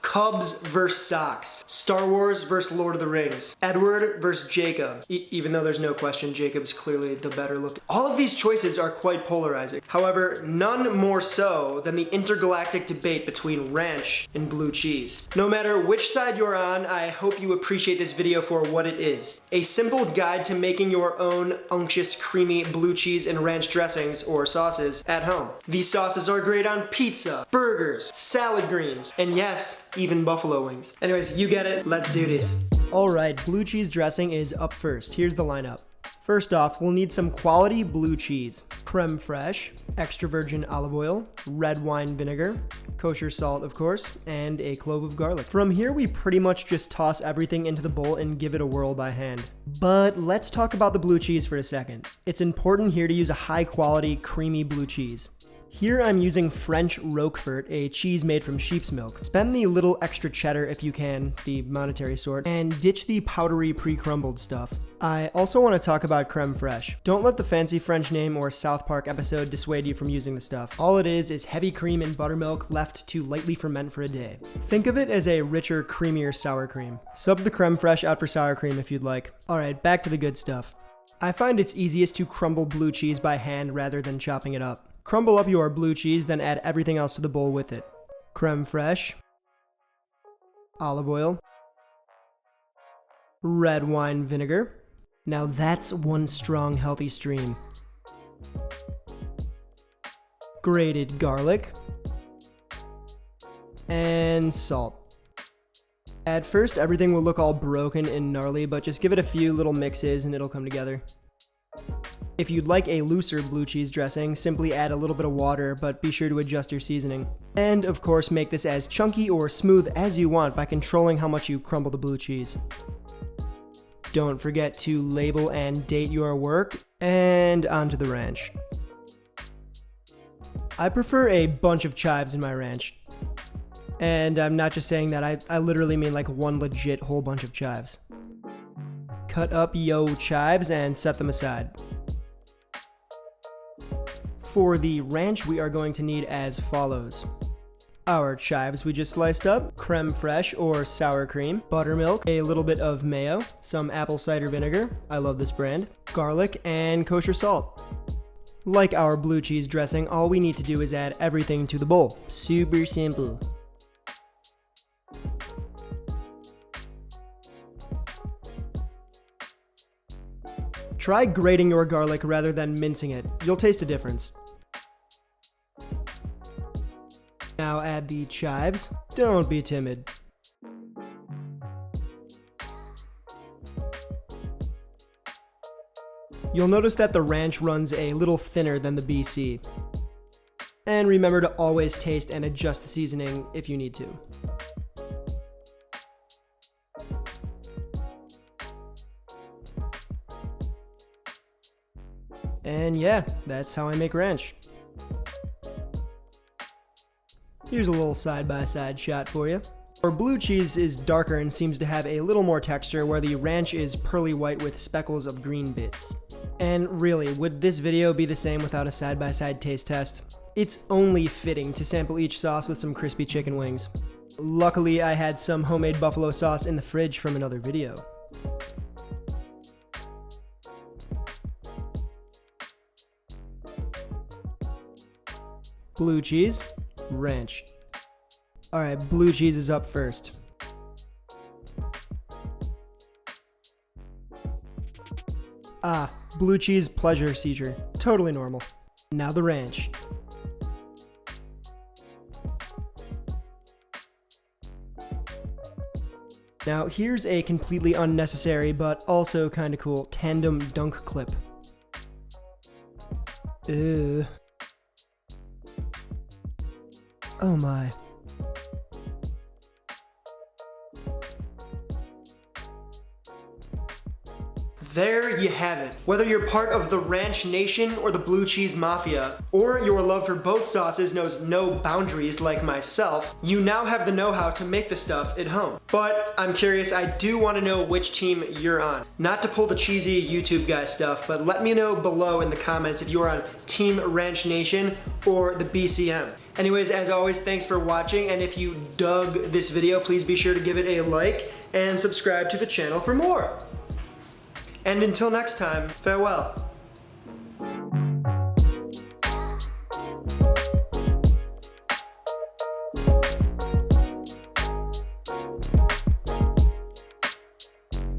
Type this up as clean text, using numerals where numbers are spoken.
Cubs vs. Sox. Star Wars vs. Lord of the Rings. Edward vs. Jacob. Even though there's no question Jacob's clearly the better looking. All of these choices are quite polarizing. However, none more so than the intergalactic debate between ranch and blue cheese. No matter which side you're on, I hope you appreciate this video for what it is. A simple guide to making your own unctuous, creamy blue cheese and ranch dressings or sauces at home. These sauces are great on pizza, burgers, salad greens, and yes, even buffalo wings. Anyways, you get it, let's do this. Alright, blue cheese dressing is up first. Here's the lineup. First off, we'll need some quality blue cheese, creme fraiche, extra virgin olive oil, red wine vinegar, kosher salt of course, and a clove of garlic. From here we pretty much just toss everything into the bowl and give it a whirl by hand. But let's talk about the blue cheese for a second. It's important here to use a high quality, creamy blue cheese. Here I'm using French Roquefort, a cheese made from sheep's milk. Spend the little extra cheddar if you can, the monetary sort, and ditch the powdery pre-crumbled stuff. I also want to talk about creme fraiche. Don't let the fancy French name or South Park episode dissuade you from using the stuff. All it is heavy cream and buttermilk left to lightly ferment for a day. Think of it as a richer, creamier sour cream. Sub the creme fraiche out for sour cream if you'd like. Alright, back to the good stuff. I find it's easiest to crumble blue cheese by hand rather than chopping it up. Crumble up your blue cheese, then add everything else to the bowl with it. Creme fraiche, olive oil, red wine vinegar. Now that's one strong, healthy stream. Grated garlic, and salt. At first, everything will look all broken and gnarly, but just give it a few little mixes and it'll come together. If you'd like a looser blue cheese dressing, simply add a little bit of water, but be sure to adjust your seasoning. And of course, make this as chunky or smooth as you want by controlling how much you crumble the blue cheese. Don't forget to label and date your work, and onto the ranch. I prefer a bunch of chives in my ranch. And I'm not just saying that, I literally mean like one legit whole bunch of chives. Cut up yo chives and set them aside. For the ranch, we are going to need as follows. Our chives we just sliced up, creme fraiche or sour cream, buttermilk, a little bit of mayo, some apple cider vinegar, I love this brand, garlic, and kosher salt. Like our blue cheese dressing, all we need to do is add everything to the bowl. Super simple. Try grating your garlic rather than mincing it. You'll taste a difference. Now add the chives. Don't be timid. You'll notice that the ranch runs a little thinner than the BC. And remember to always taste and adjust the seasoning if you need to. And yeah, that's how I make ranch. Here's a little side-by-side shot for you. Our blue cheese is darker and seems to have a little more texture, where the ranch is pearly white with speckles of green bits. And really, would this video be the same without a side-by-side taste test? It's only fitting to sample each sauce with some crispy chicken wings. Luckily, I had some homemade buffalo sauce in the fridge from another video. Blue cheese, ranch. Alright, blue cheese is up first. Ah, blue cheese pleasure seizure. Totally normal. Now the ranch. Now here's a completely unnecessary but also kinda cool tandem dunk clip. Ew. Oh my. There you have it. Whether you're part of the Ranch Nation or the Blue Cheese Mafia, or your love for both sauces knows no boundaries like myself, you now have the know-how to make the stuff at home. But I'm curious, I do want to know which team you're on. Not to pull the cheesy YouTube guy stuff, but let me know below in the comments if you're on Team Ranch Nation or the BCM. Anyways, as always, thanks for watching, and if you dug this video, please be sure to give it a like and subscribe to the channel for more. And until next time, farewell.